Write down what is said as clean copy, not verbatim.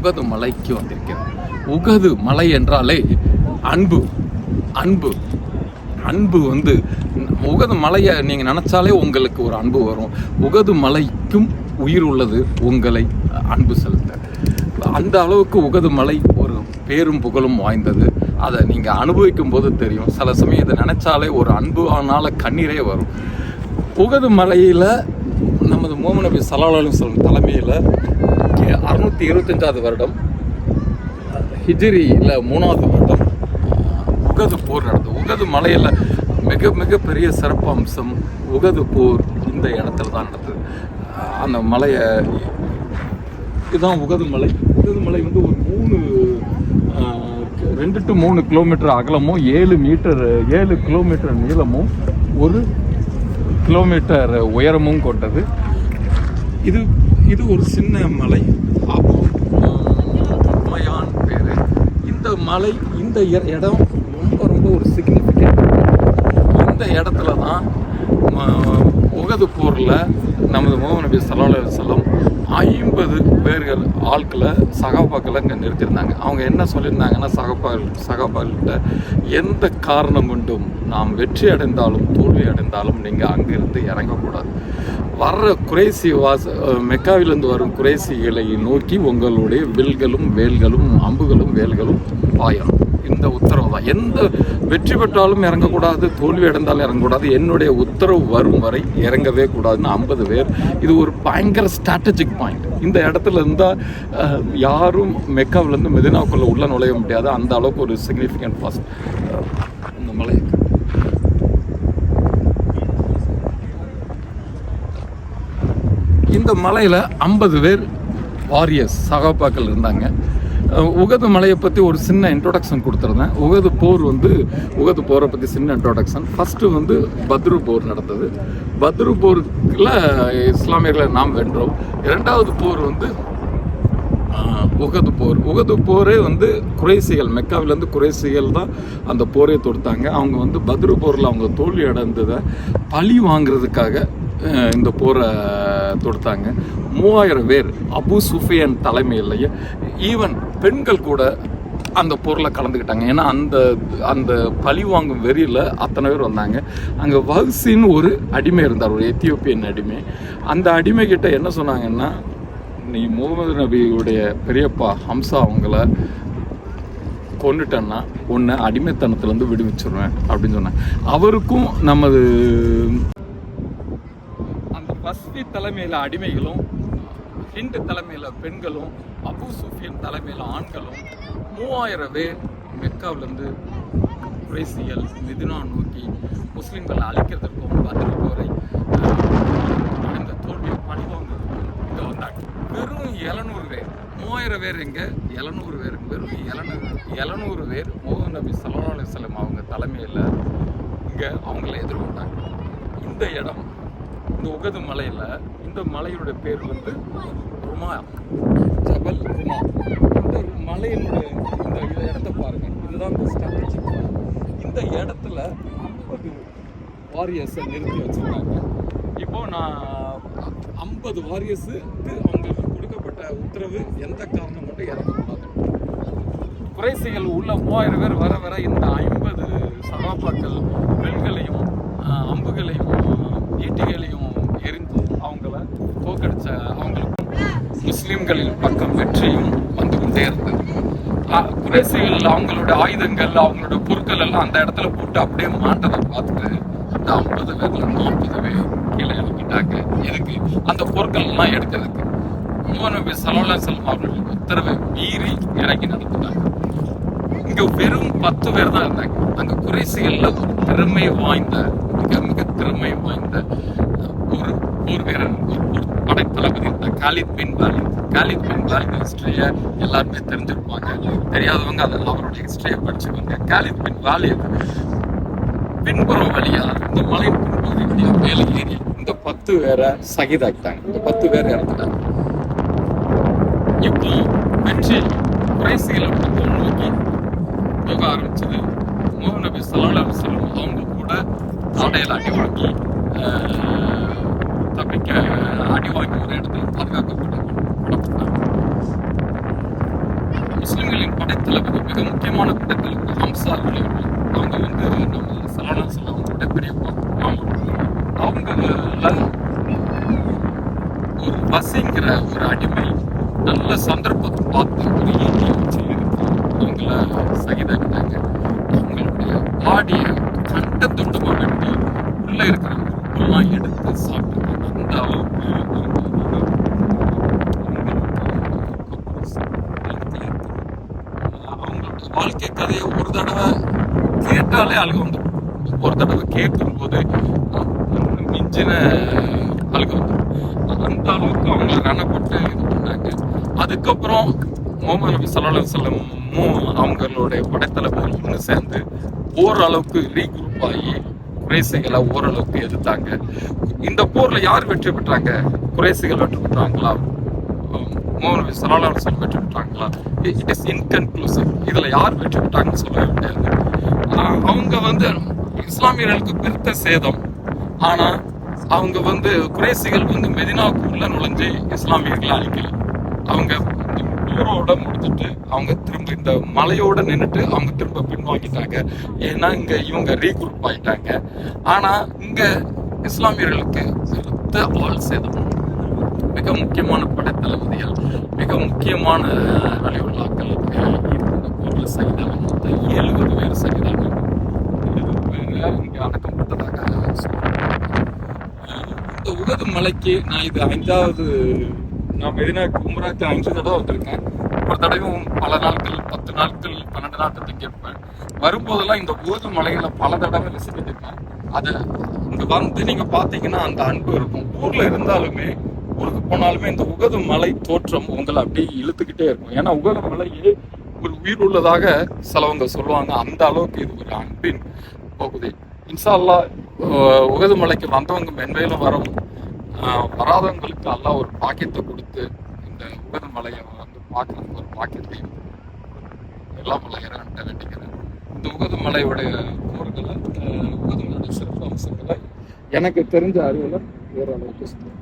உகது மலைக்கு வந்திருக்கிறோம். உகது மலை என்றாலே அன்பு அன்பு அன்பு உகது மலையை நீங்கள் நினச்சாலே உங்களுக்கு ஒரு அன்பு வரும். உகது மலைக்கும் உயிர் உள்ளது உங்களை அன்பு செலுத்த. அந்த அளவுக்கு உகது மலை ஒரு பேரும் புகழும் வாய்ந்தது. அதை நீங்கள் அனுபவிக்கும் போது தெரியும். சில சமயம் இதை நினச்சாலே ஒரு அன்புனால கண்ணீரே வரும். உகது மலையில் நமது முஹம்மது நபி ஸல்லல்லாஹு அலைஹி வஸல்லம் தலைமையில் 625வது வருடம் ஹிஜ்ரியில் 3வது வருடம் உகது போர் நடந்தது. உகது மலையில் மிக மிக பெரிய சிறப்பு அம்சம் உகது போர் இந்த இடத்துல தான் நடந்தது. அந்த மலையை இதுதான் உகது மலை. உகது மலை ஒரு 2 to 3 கிலோமீட்டர் அகலமும் 7 கிலோமீட்டர் நீளமும் 1 கிலோமீட்டர் உயரமும் கொண்டது. இது ஒரு சின்ன மலை, அபு மயான் பேர். இந்த மலை, இந்த இடம் ரொம்ப ஒரு சிக்னிஃபிகண்ட். இந்த இடத்துல தான் உகது போரில் நமது முஹம்மது நபி ஸல்லல்லாஹு அலைஹி வஸல்லம் 50 பேர்கள் ஆட்களை சகாபாக்களை இங்கே நிறுத்தியிருந்தாங்க. அவங்க என்ன சொல்லியிருந்தாங்கன்னா, சகாபாக்கிட்ட எந்த காரணம் கொண்டும் நாம் வெற்றி அடைந்தாலும் தோல்வி அடைந்தாலும் நீங்கள் அங்கிருந்து இறங்கக்கூடாது. வர்ற குறைசி மெக்காவிலிருந்து வரும் குறைசிகளை நோக்கி உங்களுடைய வில்களும் வேல்களும் அம்புகளும் வேல்களும் பாயணும். இந்த உத்தரவு தான். எந்த வெற்றி பெற்றாலும் இறங்கக்கூடாது, தோல்வி அடைந்தாலும் இறங்கக்கூடாது, என்னுடைய உத்தரவு வரும் வரை இறங்கவே கூடாதுன்னு 50 பேர். இது ஒரு பயங்கர ஸ்ட்ராட்டஜிக் பாயிண்ட். இந்த இடத்துல இருந்தால் யாரும் மெக்காவிலேருந்து மெதினாவுக்குள்ளே உள்ள நுழைய முடியாது. அந்த அளவுக்கு ஒரு சிக்னிஃபிகண்ட் பாஸ்ட் இந்த மலை. இந்த மலையில் 50 பேர் வாரியர்ஸ் சகாபாக்கள் இருந்தாங்க. உகது மலையை பற்றி ஒரு சின்ன இன்ட்ரோடக்ஷன் கொடுத்துருந்தேன். உகது போரை பற்றி சின்ன இன்ட்ரோடக்ஷன். ஃபஸ்ட்டு பத்ரு போர் நடந்தது. பத்ரு போருக்குள்ள இஸ்லாமியர்களை நாம் வென்றோம். 2வது போர் உகது போர். உகது போரே குறைசிகள், மெக்காவிலேருந்து குறைசிகள் தான் அந்த போரே தொடுத்தாங்க. அவங்க பத்ரு போரில் அவங்க தோல்வி அடைந்ததை பழி வாங்குறதுக்காக இந்த போரை தொடுத்தாங்க. 3000 பேர் அபு சுஃபியான் தலைமையிலேயே ஈவன் பெண்கள் கூட அந்த போரில் கலந்துக்கிட்டாங்க. ஏன்னா அந்த பழி வாங்கும் வெறியில் அத்தனை பேர் வந்தாங்க. அங்கே வஹ்சின்னு ஒரு அடிமை இருந்தார், ஒரு எத்தியோப்பியன் அடிமை. அந்த அடிமை கிட்ட என்ன சொன்னாங்கன்னா, நீ முகமது நபியுடைய பெரியப்பா ஹம்சா அவங்கள கொண்டுட்டேன்னா உன்னை அடிமைத்தனத்துலேருந்து விடுவிச்சிருவேன் அப்படின்னு சொன்னாங்க. அவருக்கும் நமது பஸ்வி தலைமையில் அடிமைகளும், ஹிண்டு தலைமையில் பெண்களும், அபு சுஃபியன் தலைமையில் ஆண்களும் 3000 பேர் மெக்காவிலேருந்து குறைசிகள் மிதினா நோக்கி முஸ்லீம்களை அழிக்கிறதுக்கும் பத்ரு போரை இந்த தோல்வியை பழிவாங்கிறதுக்கும் இங்கே வந்தாங்க. வெறும் 700 பேர். 3000 பேர் எங்கே? 700 பேருக்கு வெறும் 700 பேர் முஹம்மது நபி ஸல்லல்லாஹு அலைஹி வஸல்லம் அவங்க தலைமையில் இங்கே அவங்கள எதிர்கொண்டாங்க. இந்த இடம், இந்த உகது மலையில், இந்த மலையோடைய பேர் ருமா, ஜபல் ருமா. இந்த மலையினுடைய இந்த இடத்த பாருங்கள். இதுதான் இந்த ஸ்ட்ராட்டஜிக். இந்த இடத்துல 50 வாரியர்ஸை நிறுத்தி வச்சுருக்காங்க. இப்போது நான் 50 வாரியர்ஸுக்கு அவங்களுக்கு கொடுக்கப்பட்ட உத்தரவு எந்த காரணம் மட்டும் இறங்கக்கூடாது. குறைசிகள் உள்ள 3000 பேர் வர இந்த 50 சகாபாக்கள் வெல்களையும் அம்புகளையும் ஈட்டிகளையும் எரிந்து அவங்கள தோக்கடிச்ச அவங்களுக்கும் முஸ்லீம்களின் பக்கம் வெற்றியும் வந்து கொண்டே இருந்தது. குறைசிகள் அவங்களுடைய ஆயுதங்கள், அவங்களுடைய பொருட்கள் எல்லாம் அந்த இடத்துல போட்டு அப்படியே மாட்டதை பார்த்துட்டு அந்த 50 பேர்ல 40 பேர் கீழே இறங்கிட்டாங்க. எதுக்கு? அந்த பொருட்கள் எல்லாம் எடுக்கிறதுக்கு. முஹம்மது நபி ஸல்லல்லாஹு அலைஹி வஸல்லம் அவர்கள் உத்தரவை மீறி இறங்கி நடத்திட்டாங்க. இங்க வெறும் 10 பேர் தான் இருந்தாங்க. அங்க குறைசிகள்ல ஒரு திறமை வாய்ந்த, மிக மிக திறமை வாய்ந்த ஒரு வீரன், ஒரு படைத்தளபதி இருந்தார், காலித் பின் வாலித் ஹிஸ்டரியை எல்லாருமே தெரிஞ்சிருப்பாங்க. தெரியாதவங்க அவருடைய ஹிஸ்டரியை படிச்சுக்கோங்க. காலித் பின் வாலித் பின்புறம் வழியா, இந்த மலை பின்பகுதி வழியா மேலே ஏறி இந்த 10 பேரை சகிதாக்கிட்டாங்க. இந்த 10 பேர் இறந்துட்டாங்க. இப்போ வெற்றி குறைசிகளை பக்கம் நோக்கி போக ஆரம்பிச்சது. முஹம்மது நபி ஸல்லல்லாஹு அலைஹி வஸல்லம் அவங்க கூட தடையில் அடி வாங்கி தப்பிக்க, அடி வாங்கி ஒரு இடத்துல பாதுகாக்கப்பட்டாங்க. முஸ்லிம்களின் படைத்தளபதி, மிக முக்கியமான படைத்தளபதி ஹம்சா அலிவர்கள். அவங்க வந்து நம்ம சலானா அவங்களோட பெரியப்பா. அவங்கள ஒரு வசிங்கிற ஒரு அடிமை நல்ல சந்தர்ப்பத்தை பார்த்து ஒரு ஈட்டியை வச்சு அவங்கள சகிதாக்கிட்டாங்க. அவங்களுடைய பாடியை கண்ட துண்டமா வெட்டி உள்ள இருக்கிற எல்லாம் எடுத்து சாப்பிட்டாங்க. அந்த அளவுக்கு அவங்களோட வாழ்க்கை கதையை ஒரு தடவை கேட்டாலே அழுக வந்துடும். ஒரு தடவை கேட்கும் போது மிஞ்சின அழுக வந்துடும். அந்த அளவுக்கு அவங்கள ரணப்பட்டு இது பண்ணாங்க. அதுக்கப்புறம் முஹம்மது நபி ஸல்லல்லாஹு அலைஹி வஸல்லமும் அவங்களுடைய படைத்தளபதிகள் ஒன்று சேர்ந்து ஓரளவுக்கு ரீக்ரூப் ஆகி குறைசிகளை ஓரளவுக்கு எதிர்த்தாங்க. இந்த போர்ல யார் வெற்றி பெற்றாங்க? குறைசிகள் வெற்றி பெற்றாங்களா? முஹம்மது நபி ஸல்லல்லாஹு அலைஹி வஸல்லம் வெற்றி பெற்றாங்களா? It is inconclusive. இதுல யார் வெற்றி பெற்றாங்கன்னு சொல்ல முடியாது. அவங்க வந்து இஸ்லாமியர்களுக்கு பெருத்த சேதம். ஆனா அவங்க வந்து குறைசிகள் வந்து மெதினாவுக்கு உள்ள நுழைஞ்சு இஸ்லாமியர்களை அழிக்கல. அவங்க போரோட முடிச்சுட்டு அவங்க திரும்ப இந்த மலையோட நின்றுட்டு அவங்க திரும்ப பின்வாங்கிட்டாங்க. ஏன்னா இங்க இவங்க ரீக்ரூப் ஆயிட்டாங்க. ஆனா இங்க இஸ்லாமியர்களுக்கு பெருத்த ஆள் சேதம். மிக முக்கியமான படைத்தளபதிகள், மிக முக்கியமான வலியுள்ளாக்கள் இந்த போர்ல சகிதாங்க. மொத்தம் 70 பேர் சகிதாங்க. 70 பேர் இங்க அடக்கப்பட்டதாக சொல்றாங்க. இந்த உகது மலைக்கு நான் இது 5வது, நான் மெதினாக்கு உம்ராக்கு 5 தடவை வந்திருக்கேன். ஒரு தடவையும் பல நாட்கள், 10 நாட்கள், 12 நாட்கள் தங்கியிருப்பேன். வரும்போதெல்லாம் இந்த உகது மலைகளை பல தடவை ரசிக்கிட்டு அதை இங்க வந்து நீங்க பாத்தீங்கன்னா அந்த அன்பு இருக்கும். ஊர்ல இருந்தாலுமே ஊருக்கு போனாலுமே இந்த உகது மலை தோற்றம் உங்களை அப்படியே இழுத்துக்கிட்டே இருக்கும். ஏன்னா உகது மலையே ஒரு உயிர் உள்ளதாக சிலவங்க சொல்லுவாங்க. அந்த அளவுக்கு இது ஒரு அன்பின் பகுதி. இன்ஷா அல்லாஹ் உகது மலைக்கு வந்தவங்க மென்மேலும் வரவும், வராதவங்களுக்கு அல்லாஹ் ஒரு பாக்கியத்தை கொடுத்து இந்த உகது மலையை வந்து பார்க்கறதுக்கு ஒரு பாக்கியத்தையும் எல்லா மலையர்கிட்ட வேண்டிக்கிறேன். இந்த உகது மலையுடைய போர்களை, உகது மலையுடைய சிறப்பு அம்சங்களை எனக்கு தெரிஞ்ச அறிவுல ஓரளவுக்கு சொல்லுவேன்.